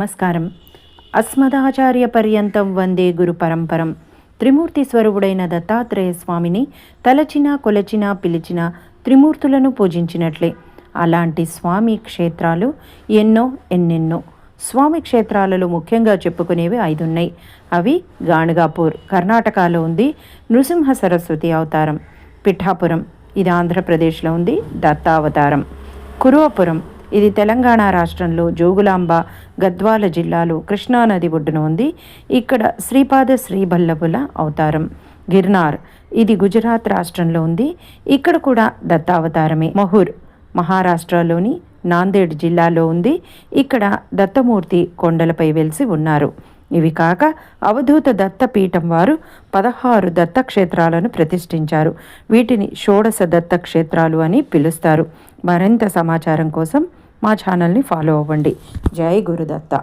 నమస్కారం. అస్మదాచార్య పర్యంతం వందే గురు పరంపరం. త్రిమూర్తి స్వరూపుడైన దత్తాత్రేయ స్వామిని తలచిన కొలచిన పిలిచిన త్రిమూర్తులను పూజించినట్లే. అలాంటి స్వామి క్షేత్రాలు ఎన్నెన్నో. స్వామి క్షేత్రాలలో ముఖ్యంగా చెప్పుకునేవి 5 ఉన్నాయి. అవి గాణగాపూర్ కర్ణాటకలో ఉంది, నృసింహ సరస్వతి అవతారం. పిఠాపురం, ఇది ఆంధ్రప్రదేశ్లో ఉంది, దత్తావతారం. కురువపురం, ఇది తెలంగాణ రాష్ట్రంలో జోగులాంబ గద్వాల జిల్లాలో కృష్ణానది ఒడ్డున ఉంది. ఇక్కడ శ్రీపాద శ్రీవల్లభుల అవతారం. గిర్నార్, ఇది గుజరాత్ రాష్ట్రంలో ఉంది. ఇక్కడ కూడా దత్తావతారమే. మహూర్, మహారాష్ట్రలోని నాందేడ్ జిల్లాలో ఉంది. ఇక్కడ దత్తమూర్తి కొండలపై వెలిసి ఉన్నారు. ఇవి కాక అవధూత దత్తపీఠం వారు 16 దత్తక్షేత్రాలను ప్రతిష్ఠించారు. వీటిని షోడశ దత్తక్షేత్రాలు అని పిలుస్తారు. మరింత సమాచారం కోసం మా ఛానల్ని ఫాలో అవ్వండి. జై గురుదత్త.